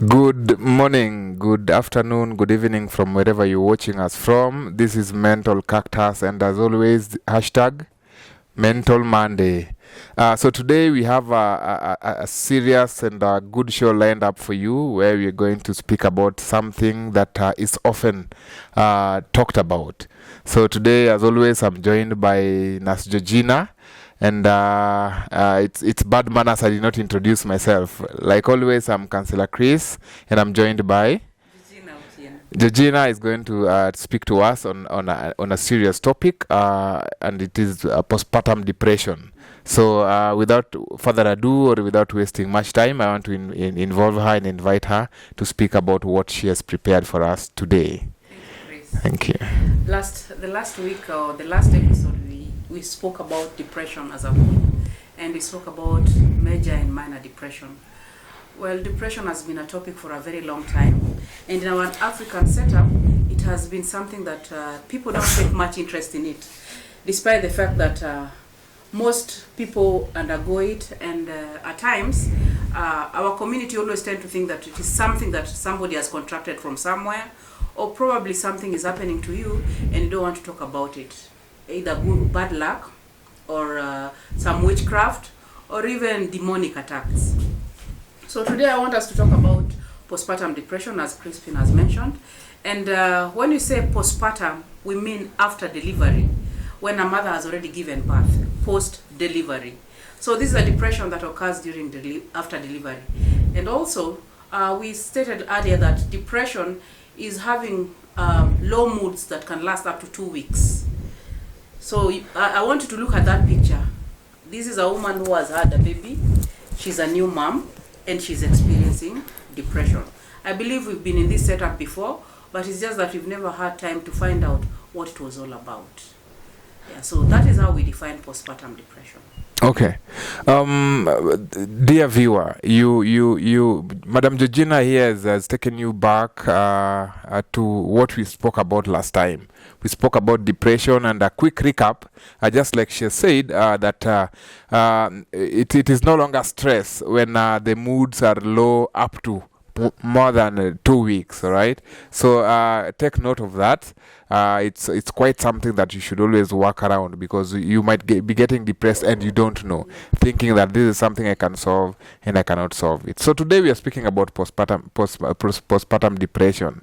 Good morning, good afternoon, good evening from wherever you're watching us from. This is Mental Cactus, and as always, hashtag Mental Monday. So today we have a serious and a good show lined up for you, where we're going to speak about something that is often talked about. So today, as always, I'm joined by Nurse Georgina. And it's bad manners I did not introduce myself. Like always, I'm Councillor Chris, and I'm joined by Georgina is going to speak to us on a serious topic, and it is postpartum depression. So without further ado, or without wasting much time, I want to involve her and invite her to speak about what she has prepared for us today. Thank you. The last week, or the last episode, we spoke about depression as a whole, and we spoke about major and minor depression. Well, depression has been a topic for a very long time, and in our African setup, it has been something that people don't take much interest in it, despite the fact that most people undergo it, and at times, our community always tend to think that it is something that somebody has contracted from somewhere, or probably something is happening to you, and you don't want to talk about it. Either bad luck, or some witchcraft, or even demonic attacks. So today I want us to talk about postpartum depression, as Crispin has mentioned. And when you say postpartum, we mean after delivery, when a mother has already given birth, post-delivery. So this is a depression that occurs during after delivery. And also, we stated earlier that depression is having low moods that can last up to 2 weeks. So I want you to look at that picture. This is a woman who has had a baby. She's a new mom, and she's experiencing depression. I believe we've been in this setup before, but it's just that we've never had time to find out what it was all about. Yeah, so that is how we define postpartum depression. Okay. Dear viewer, you, Madam Georgina here has taken you back to what we spoke about last time. We spoke about depression, and a quick recap, just like she said, that it is no longer stress when the moods are low up to more than 2 weeks, right? So take note of that. It's quite something that you should always work around, because you might be getting depressed and you don't know, thinking that this is something I can solve and I cannot solve it. So today we are speaking about postpartum depression.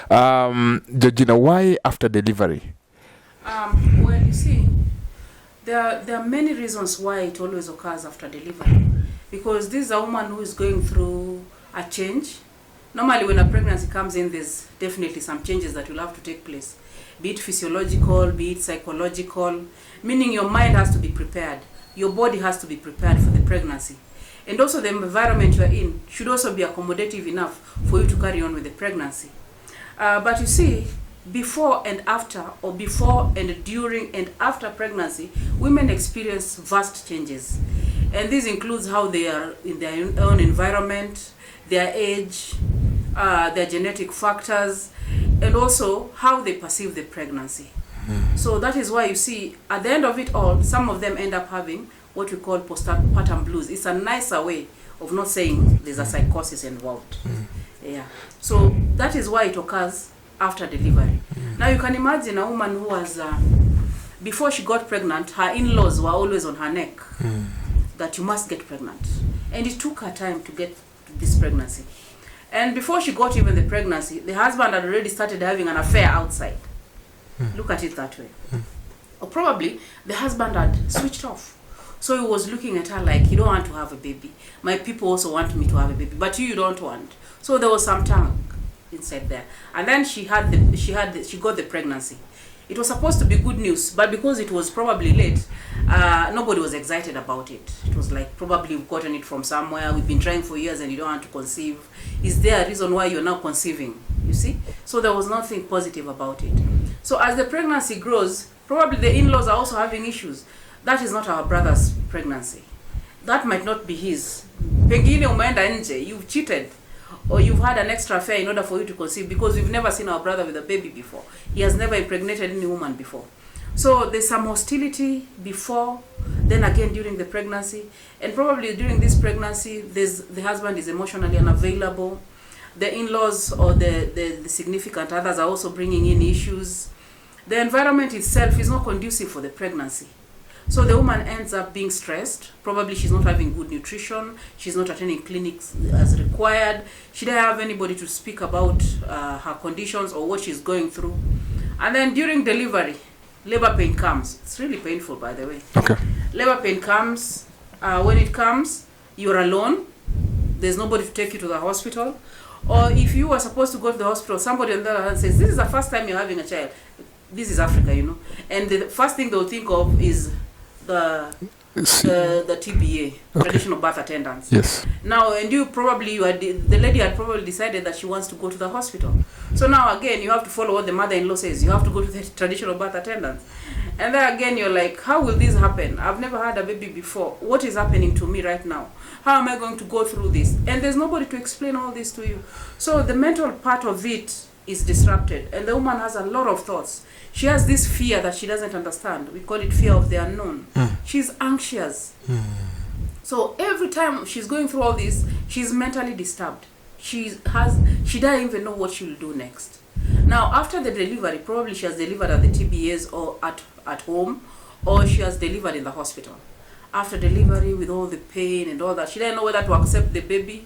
Georgina, why after delivery? Well, you see, there are many reasons why it always occurs after delivery, because this is a woman who is going through a change. Normally when a pregnancy comes in, there's definitely some changes that will have to take place, be it physiological, be it psychological, meaning your mind has to be prepared, your body has to be prepared for the pregnancy. And also the environment you're in should also be accommodative enough for you to carry on with the pregnancy. But you see, before and after, or before and during and after pregnancy, women experience vast changes. And this includes how they are in their own environment, their age, their genetic factors, and also how they perceive the pregnancy. So that is why you see, at the end of it all, some of them end up having what we call postpartum blues. It's a nicer way of not saying there's a psychosis involved. Yeah. So that is why it occurs after delivery. Now you can imagine a woman who was, before she got pregnant, her in-laws were always on her neck, that you must get pregnant. And it took her time to get this pregnancy. And before she got even the pregnancy, the husband had already started having an affair outside. Look at it that way. Or probably the husband had switched off. So he was looking at her like, you don't want to have a baby. My people also want me to have a baby, but you don't want. So there was some tongue inside there. And then she got the pregnancy. It was supposed to be good news, but because it was probably late, nobody was excited about it. It was like, probably we've gotten it from somewhere, we've been trying for years and you don't want to conceive. Is there a reason why you're now conceiving? You see? So there was nothing positive about it. So as the pregnancy grows, probably the in-laws are also having issues. That is not our brother's pregnancy. That might not be his. Pengine umeenda nje, you've cheated. Or you've had an extra affair in order for you to conceive, because we've never seen our brother with a baby before. He has never impregnated any woman before. So there's some hostility before, then again during the pregnancy. And probably during this pregnancy, the husband is emotionally unavailable. the in-laws or the significant others are also bringing in issues. The environment itself is not conducive for the pregnancy. So the woman ends up being stressed. Probably she's not having good nutrition. She's not attending clinics as required. She doesn't have anybody to speak about her conditions or what she's going through. And then during delivery, labor pain comes. It's really painful, by the way. Okay. Labor pain comes. When it comes, you're alone. There's nobody to take you to the hospital. Or if you were supposed to go to the hospital, somebody on the other hand says, this is the first time you're having a child. This is Africa, you know. And the first thing they'll think of is the TBA, traditional birth attendants. Yes. Now, and the lady had probably decided that she wants to go to the hospital. So now again, you have to follow what the mother-in-law says. You have to go to the traditional birth attendants. And then again, you're like, how will this happen? I've never had a baby before. What is happening to me right now? How am I going to go through this? And there's nobody to explain all this to you. So the mental part of it is disrupted. And the woman has a lot of thoughts. She has this fear that she doesn't understand. We call it fear of the unknown. She's anxious. So every time she's going through all this, she's mentally disturbed. She doesn't even know what she'll do next. Now, after the delivery, probably she has delivered at the TBAs or at home, or she has delivered in the hospital. After delivery, with all the pain and all that, she doesn't know whether to accept the baby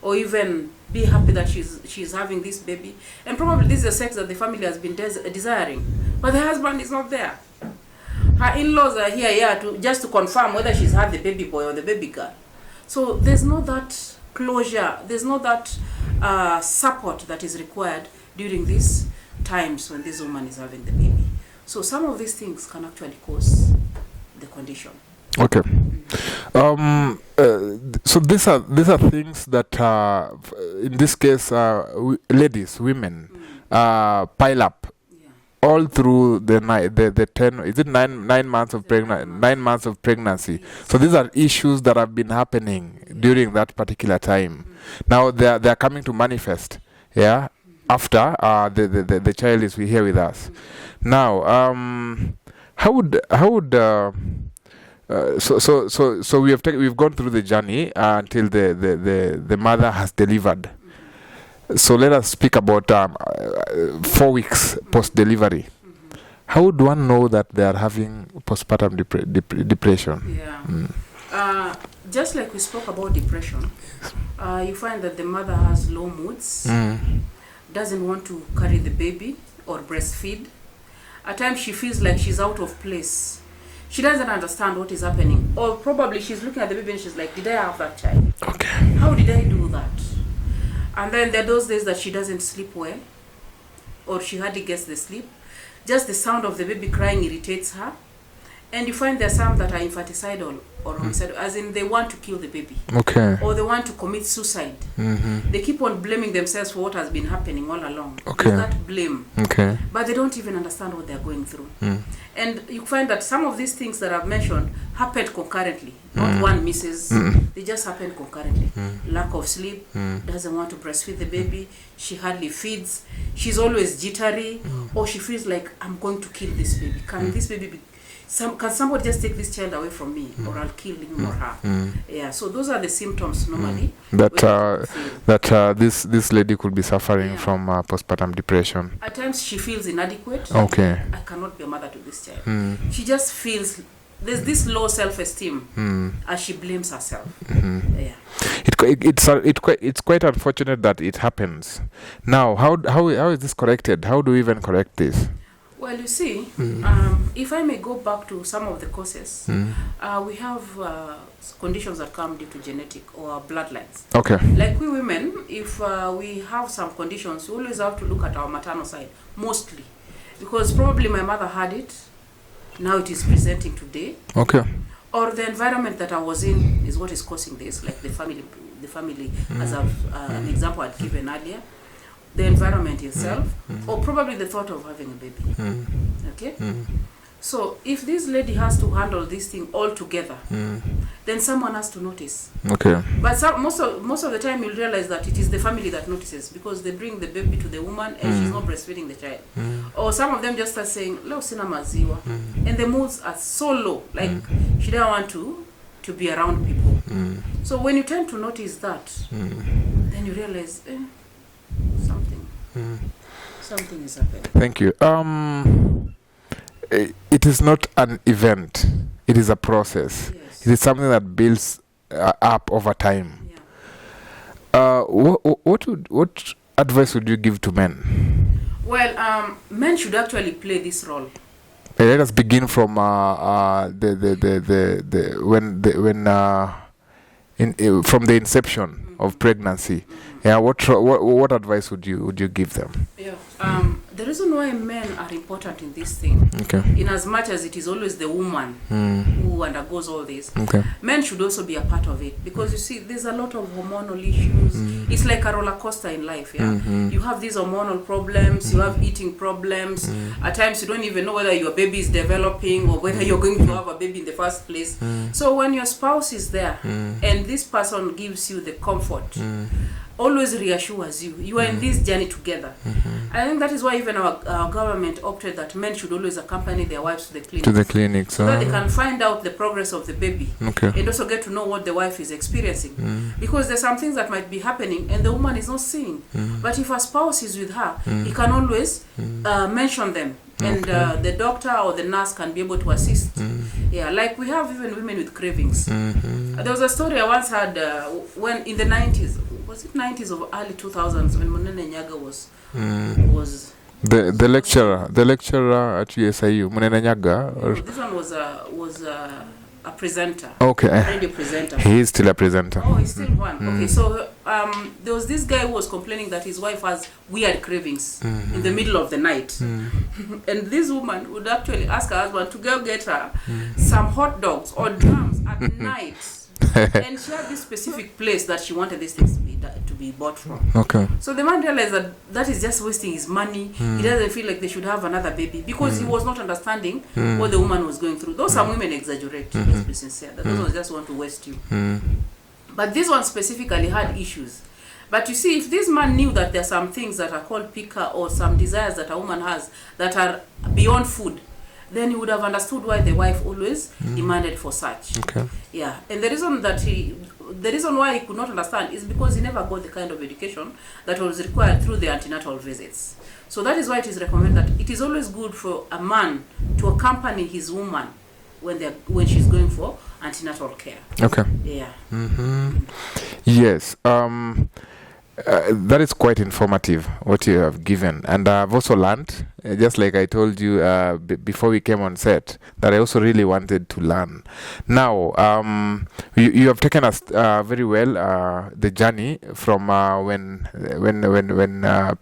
or even be happy that she's having this baby. And probably this is a sex that the family has been desiring. But the husband is not there. Her in-laws are here just to confirm whether she's had the baby boy or the baby girl. So there's no that closure. There's no that support that is required during these times when this woman is having the baby. So some of these things can actually cause the condition. Okay. So these are things that in this case ladies, women pile up all through the 9 months of pregnancy. So these are issues that have been happening during that particular time. Now they are coming to manifest after the child is here with us. Now how would so we've gone through the journey until the mother has delivered. So let us speak about 4 weeks post-delivery. How would one know that they are having postpartum depression? Just like we spoke about depression, you find that the mother has low moods, doesn't want to carry the baby or breastfeed. At times she feels like she's out of place. She doesn't understand what is happening. Or probably she's looking at the baby and she's like, did I have that child? Okay. How did I do that? And then there are those days that she doesn't sleep well, or she hardly gets the sleep. Just the sound of the baby crying irritates her. And you find there are some that are infanticidal or homicidal, as in they want to kill the baby. Okay. Or they want to commit suicide. They keep on blaming themselves for what has been happening all along. Okay. There's that blame. Okay. But they don't even understand what they're going through. And you find that some of these things that I've mentioned happened concurrently. Not one misses. They just happen concurrently. Lack of sleep, doesn't want to breastfeed the baby, she hardly feeds, she's always jittery, or she feels like, I'm going to kill this baby. Can this baby be... can somebody just take this child away from me, or I'll kill him or her. Yeah, so those are the symptoms normally that this lady could be suffering from postpartum depression. At times she feels inadequate. Okay. I cannot be a mother to this child. She just feels there's this low self-esteem as she blames herself. Yeah. It's quite unfortunate that it happens. Now, how is this corrected? How do we even correct this? Well, you see, if I may go back to some of the causes, we have conditions that come due to genetic or bloodlines. Okay. Like we women, if we have some conditions, we always have to look at our maternal side, mostly. Because probably my mother had it, now it is presenting today. Okay. Or the environment that I was in is what is causing this, like the family as an example I'd given earlier. The environment itself, or probably the thought of having a baby. Okay? So if this lady has to handle this thing all together, then someone has to notice. Okay. But most of the time you'll realize that it is the family that notices, because they bring the baby to the woman and she's not breastfeeding the child. Or some of them just start saying, "Leo sina maziwa," and the moods are so low, like she doesn't want to be around people. So when you tend to notice that, then you realize, Something is happening. Thank you. It is not an event. It is a process. Yes. It is something that builds up over time. Yeah. What advice would you give to men? Well, men should actually play this role. Let us begin from from the inception of pregnancy. Yeah, what advice would you give them? Yeah. The reason why men are important in this thing, Okay. in as much as it is always the woman who undergoes all this, Okay. men should also be a part of it, because you see, there's a lot of hormonal issues. It's like a roller coaster in life. Yeah, you have these hormonal problems, you have eating problems. At times, you don't even know whether your baby is developing or whether you're going to have a baby in the first place. So when your spouse is there and this person gives you the comfort, always reassures you are in this journey together. I think that is why even our government opted that men should always accompany their wives to the clinic. To the clinic, so that they can find out the progress of the baby. Okay. And also get to know what the wife is experiencing. Because there's some things that might be happening and the woman is not seeing. But if her spouse is with her, he can always mention them. And the doctor or the nurse can be able to assist. Yeah, like we have even women with cravings. There was a story I once had when in the 90s, was it 90s or early 2000s, when Munene Nyaga was the lecturer at USIU, Munene Nyaga. This one was a presenter. Okay. A radio presenter. He is still a presenter. Oh, he's still one. Okay, so there was this guy who was complaining that his wife has weird cravings in the middle of the night. And this woman would actually ask her husband to go get her some hot dogs or drums at night. And she had this specific place that she wanted these things to be bought from. Okay. So the man realized that is just wasting his money. He doesn't feel like they should have another baby, because he was not understanding what the woman was going through. Though some women exaggerate, let's be sincere. That those ones just want to waste you. But this one specifically had issues. But you see, if this man knew that there are some things that are called pica, or some desires that a woman has that are beyond food, then he would have understood why the wife always demanded for such. Okay. Yeah, and the reason why he could not understand is because he never got the kind of education that was required through the antenatal visits. So that is why it is recommended that it is always good for a man to accompany his woman when she's going for antenatal care. Okay. Yeah. Yes. That is quite informative, what you have given. And I've also learned, just like I told you before we came on set, that I also really wanted to learn. Now, you have taken us very well the journey from when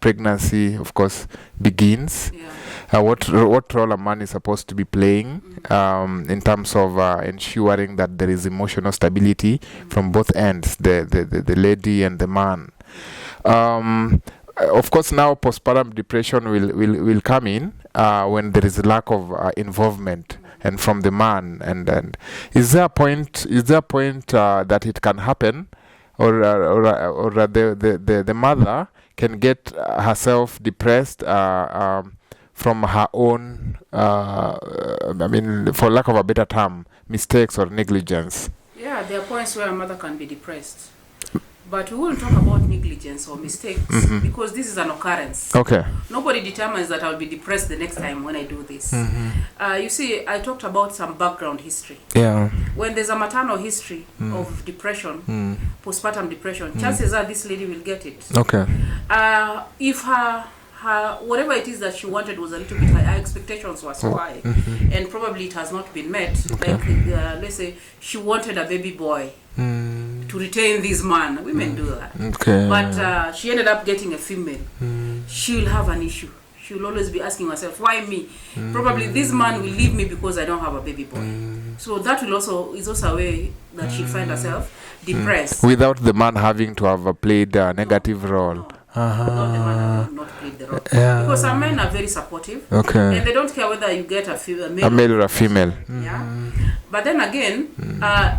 pregnancy, of course, begins. Yeah. What role a man is supposed to be playing in terms of ensuring that there is emotional stability from both ends, the lady and the man. Of course, now postpartum depression will come in when there is a lack of involvement and from the man. And is there a point that it can happen, or the mother can get herself depressed from her own, for lack of a better term, mistakes or negligence? Yeah, there are points where a mother can be depressed. But we won't talk about negligence or mistakes because this is an occurrence. Okay. Nobody determines that I'll be depressed the next time when I do this. You see, I talked about some background history. Yeah. When there's a maternal history of depression, postpartum depression, chances are this lady will get it. Okay. If her whatever it is that she wanted was a little bit high, her expectations were so high, and probably it has not been met. Okay. Like, let's say she wanted a baby boy to retain this man. Women do that. Okay. But she ended up getting a female. She will have an issue. She will always be asking herself, why me? Probably this man will leave me because I don't have a baby boy. So that is also a way that she'll find herself depressed. Without the man having to have played a negative role. No. Not the man not played the role. Yeah. Because some men are very supportive. Okay. And they don't care whether you get a male or a female. Yeah. But then again,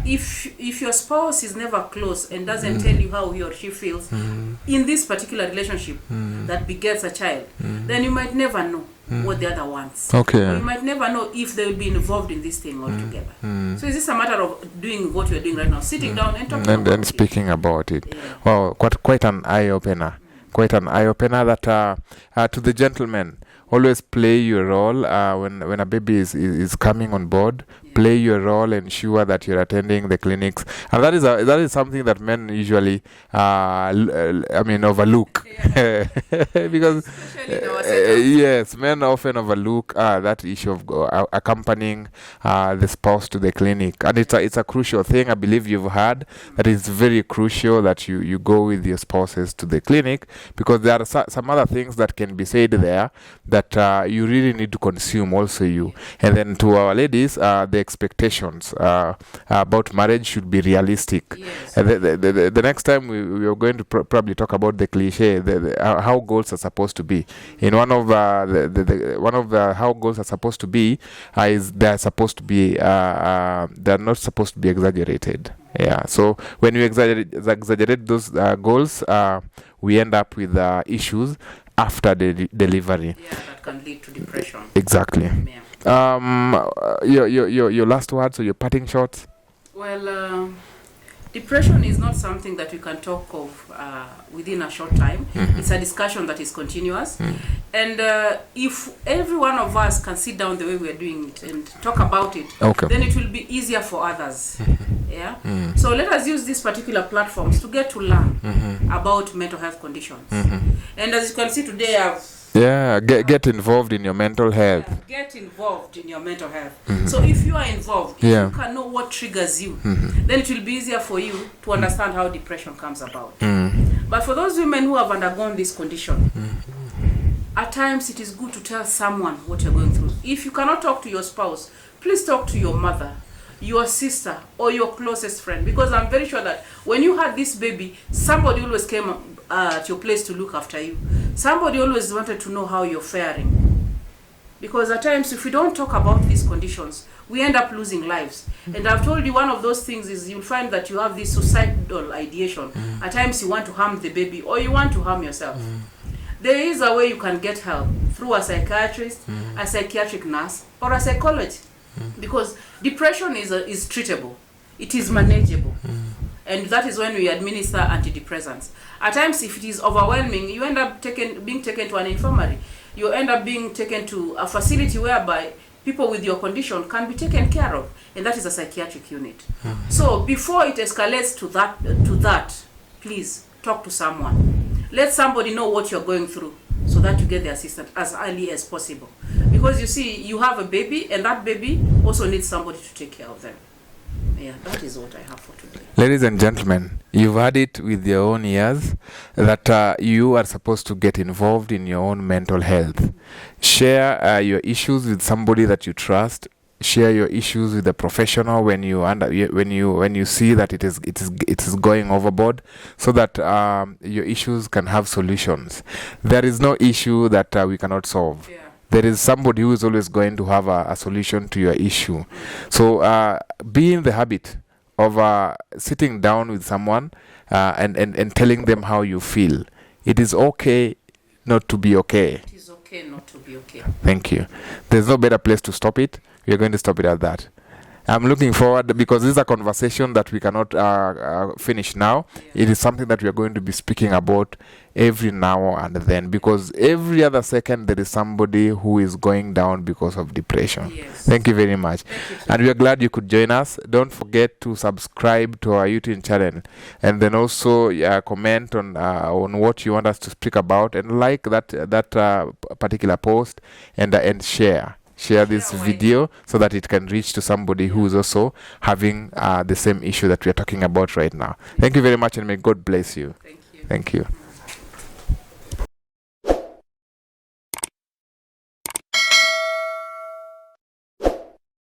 if your spouse is never close and doesn't tell you how he or she feels in this particular relationship that begets a child, then you might never know what the other wants. Okay. Or you might never know if they will be involved in this thing altogether. So is this a matter of doing what you're doing right now, sitting down and talking about and speaking about it? Yeah. Wow, quite an eye opener. quite an eye-opener that to the gentlemen, always play your role when a baby is coming on board. Play your role, ensure that you're attending the clinics, and that is something that men usually overlook. Because yes, men often overlook that issue of accompanying the spouse to the clinic, and it's a crucial thing. I believe you've heard that it's very crucial that you go with your spouses to the clinic, because there are some other things that can be said there that you really need to consume also you. And then to our ladies, the expectations about marriage should be realistic. Yes. The next time we are going to probably talk about the cliche, how goals are supposed to be. In one of the how goals are supposed to be is they're supposed to be they're not supposed to be exaggerated. Yeah. So when you exaggerate those goals, we end up with issues after the delivery. Yeah, that can lead to depression. Exactly. Yeah. Your last words or your parting shots? Well, depression is not something that we can talk of within a short time. It's a discussion that is continuous. And if every one of us can sit down the way we are doing it and talk about it, then it will be easier for others. Yeah. So let us use these particular platforms to get to learn about mental health conditions. And as you can see today, get involved in your mental health. Get involved in your mental health. So if you are involved, if you can know what triggers you, then it will be easier for you to understand how depression comes about. But for those women who have undergone this condition, at times it is good to tell someone what you're going through. If you cannot talk to your spouse, please talk to your mother, your sister, or your closest friend, because I'm very sure that when you had this baby, somebody always came at your place to look after you. Somebody always wanted to know how you're faring, because at times if we don't talk about these conditions, we end up losing lives. And I've told you, one of those things is you'll find that you have this suicidal ideation. At times you want to harm the baby, or you want to harm yourself. There is a way you can get help through a psychiatrist, a psychiatric nurse, or a psychologist. Because depression is treatable, it is manageable, and that is when we administer antidepressants. At times, if it is overwhelming, you end up being taken to an infirmary. You end up being taken to a facility whereby people with your condition can be taken care of, and that is a psychiatric unit. So before it escalates to that, please talk to someone. Let somebody know what you're going through, so that you get the assistance as early as possible. Because you see, you have a baby, and that baby also needs somebody to take care of them. Yeah, that is what I have for today. Ladies and gentlemen, you've heard it with your own ears that you are supposed to get involved in your own mental health. Share your issues with somebody that you trust. Share your issues with a professional when you see that it is going overboard, so that your issues can have solutions. There is no issue that we cannot solve. Yeah. There is somebody who is always going to have a solution to your issue. So be in the habit of sitting down with someone and telling them how you feel. It is okay not to be okay. It is okay not to be okay. Thank you. There's no better place to stop it. We are going to stop it at that. I'm looking forward, because this is a conversation that we cannot finish now. Yeah. It is something that we are going to be speaking about every now and then, because every other second there is somebody who is going down because of depression. Yes. Thank you very much. And we are glad you could join us. Don't forget to subscribe to our YouTube channel, and then also comment on what you want us to speak about, and like that particular post, and share this video so that it can reach to somebody who is also having the same issue that we are talking about right now. Thank you very much, and may God bless you. Thank you. Thank you.